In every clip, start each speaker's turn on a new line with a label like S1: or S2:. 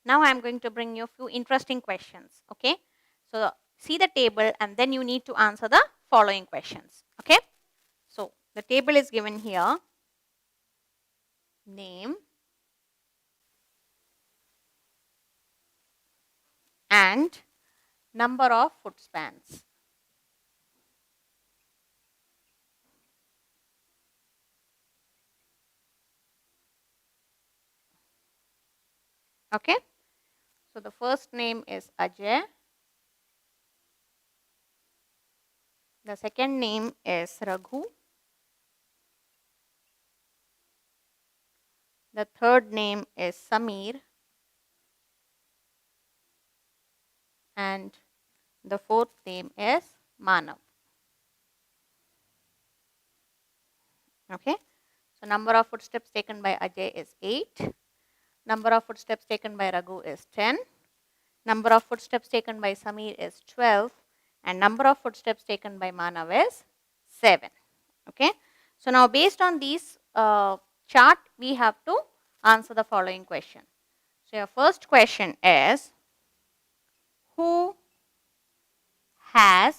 S1: Now I am going to bring you a few interesting questions. Okay. So see the table and then you need to answer the following questions. Okay. So the table is given here. Name and number of foot spans. Okay. So the first name is Ajay. The second name is Raghu. The third name is Samir. And the fourth name is Manav. Okay. So number of footsteps taken by Ajay is 8. Number of footsteps taken by Raghu is 10. Number of footsteps taken by Samir is 12. And number of footsteps taken by Manav is 7. Okay. So now based on these chart, we have to answer the following question. So your first question is, who has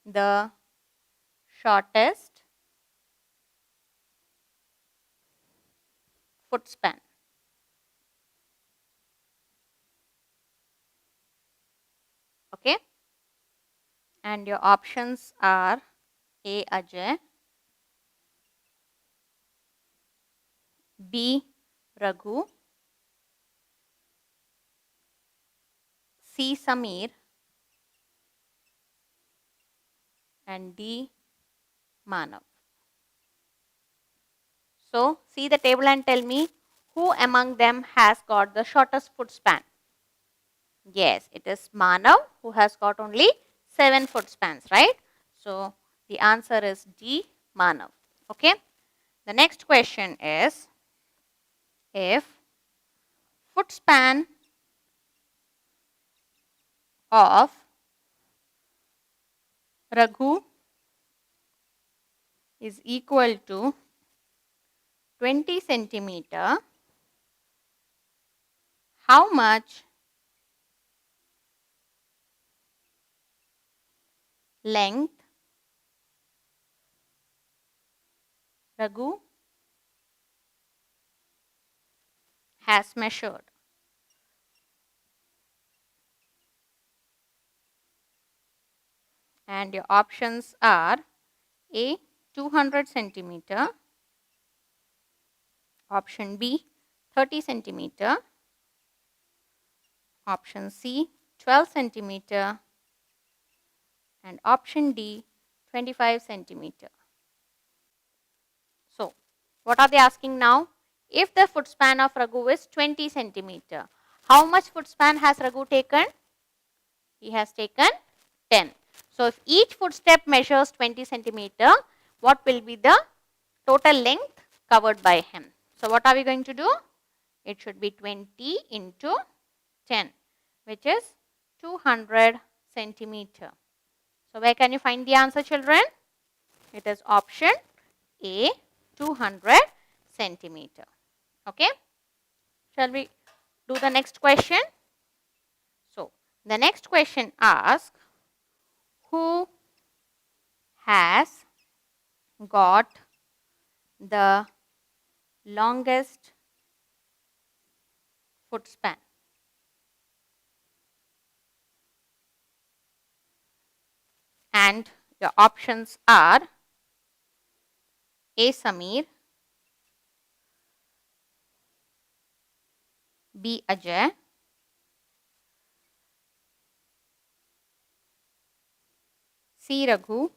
S1: the shortest foot span? Okay. And your options are A. Ajay, B. Raghu, C. Samir, and D. Manav. So see the table and tell me who among them has got the shortest foot span. Yes, it is Manav who has got only 7 foot spans, right? So the answer is D. Manav. Okay. The next question is, if foot span of Raghu is equal to 20 centimeter, how much length Raghu has measured? And your options are A. 200 centimeter, option B. 30 centimeter, option C. 12 centimeter, and option D. 25 centimeter. So what are they asking now? If the foot span of Raghu is 20 centimeter, how much foot span has Raghu taken? He has taken 10. So if each footstep measures 20 centimeter, what will be the total length covered by him? So what are we going to do? It should be 20 into 10, which is 200 centimeter. So where can you find the answer, children? It is option A, 200 centimeter. Okay. Shall we do the next question? So the next question asks, who has got the longest foot span? And your options are A. Samir, B. Ajay, C. Raghu,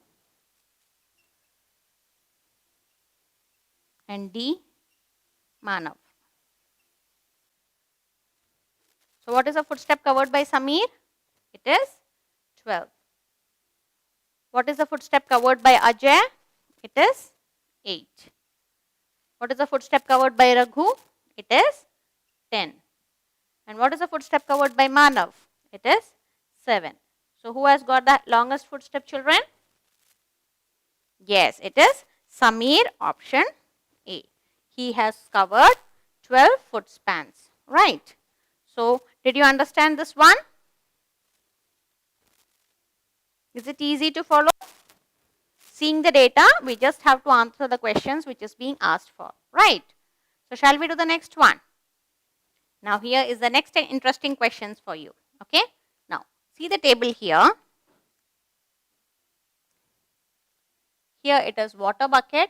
S1: and D. Manav. So what is the footstep covered by Samir? It is 12. What is the footstep covered by Ajay? It is 8. What is the footstep covered by Raghu? It is 10. And what is the footstep covered by Manav? It is 7. So who has got the longest footstep, children? Yes, it is Samir, option A. He has covered 12 foot spans, right? So, did you understand this one? Is it easy to follow? Seeing the data, we just have to answer the questions which is being asked for, right? So, shall we do the next one? Now, here is the next interesting questions for you, okay? Now, see the table here. Here it is water bucket.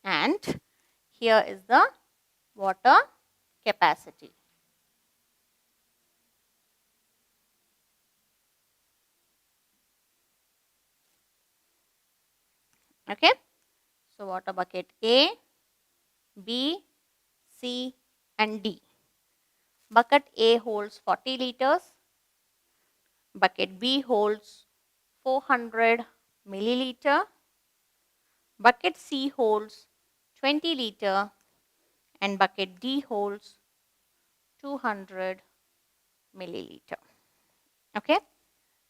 S1: And here is the water capacity. Okay. So, water bucket A, B, C and D. Bucket A holds 40 liters. Bucket B holds 400 milliliter. Bucket C holds 20 liter and bucket D holds 200 milliliter. Okay.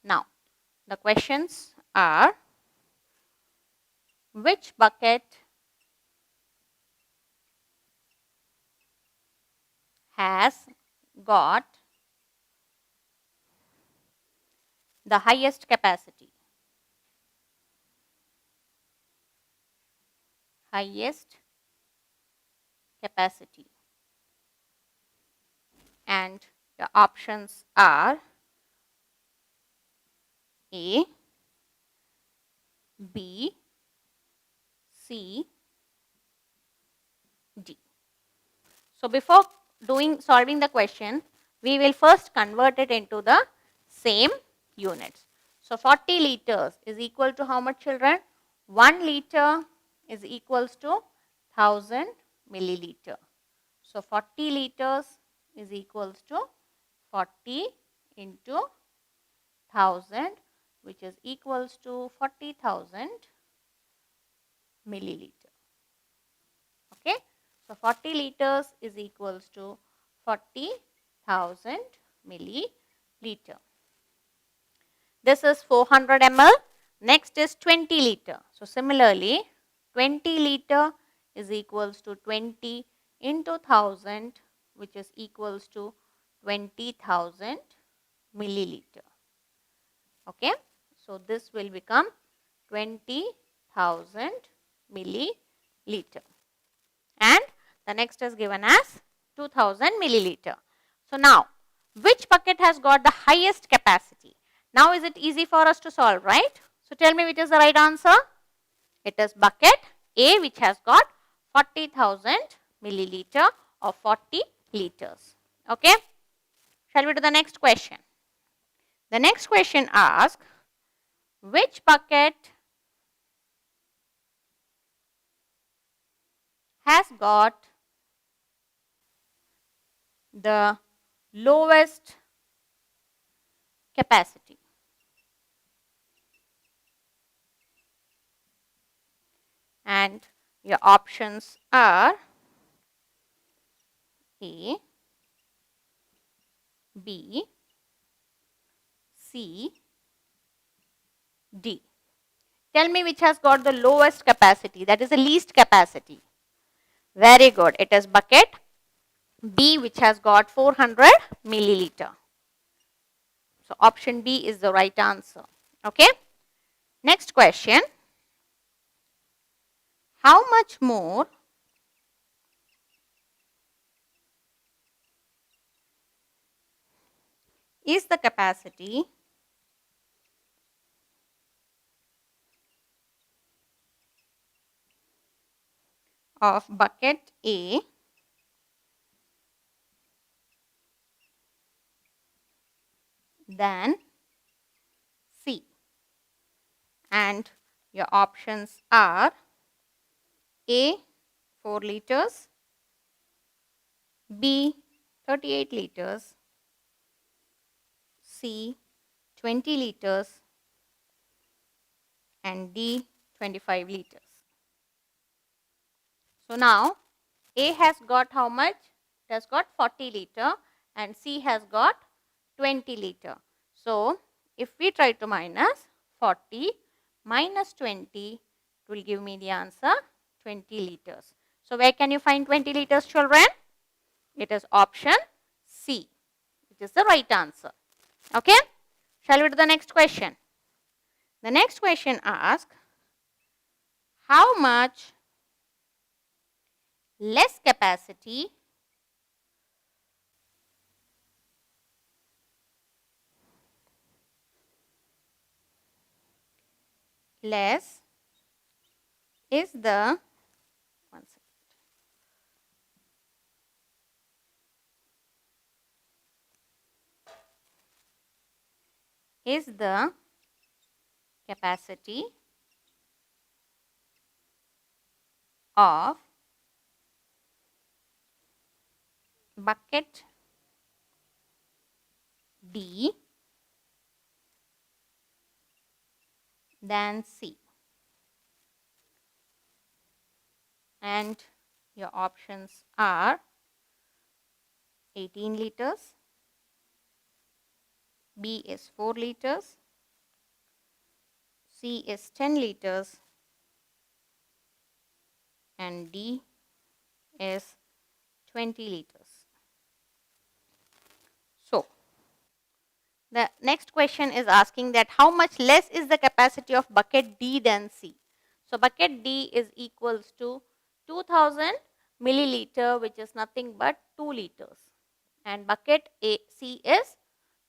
S1: Now, the questions are, which bucket has got the highest capacity? Highest capacity. And the options are A, B, C, D. So, before solving the question, we will first convert it into the same units. So, 40 liters is equal to how much, children? 1 liter is equals to 1000 milliliter. So, 40 liters is equals to 40 into 1000, which is equals to 40,000 milliliter. Okay. So, 40 liters is equals to 40,000 milliliter. This is 400 ml. Next is 20 liter. So, similarly, 20 liter is equals to 20 into 1000, which is equals to 20,000 milliliter. Okay. So, this will become 20,000 milliliter. And the next is given as 2000 milliliter. So, now which bucket has got the highest capacity? Now, is it easy for us to solve, right? So, tell me which is the right answer. It is bucket A, which has got 40,000 milliliter or 40 liters. Okay. Shall we do the next question? The next question asks, which bucket has got the lowest capacity? And your options are A, B, C, D. Tell me which has got the lowest capacity, that is the least capacity. Very good. It is bucket B, which has got 400 milliliter. So, option B is the right answer. Okay. Next question. How much more is the capacity of bucket A than C? And your options are A, 4 liters, B, 38 liters, C, 20 liters and D, 25 liters. So, now A has got how much? It has got 40 liter and C has got 20 liter. So, if we try to minus 40 minus 20, It will give me the answer 20 liters. So where can you find 20 liters, children? It is option C. It is the right answer. Okay? Shall we do the next question? The next question asks, how much less capacity less is the, one second, is the capacity of bucket D than C. And your options are 18 liters, B is 4 liters, C is 10 liters, and D is 20 liters. So, the next question is asking that how much less is the capacity of bucket D than C. So, bucket D is equals to 2000 milliliter, which is nothing but 2 liters, and bucket C is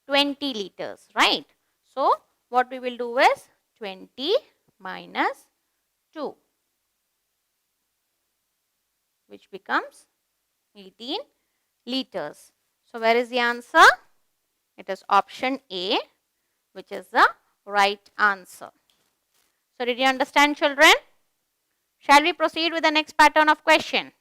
S1: 20 liters, right? So, what we will do is 20 minus 2, which becomes 18 liters. So, where is the answer? It is option A, which is the right answer. So, did you understand, children? Shall we proceed with the next pattern of question?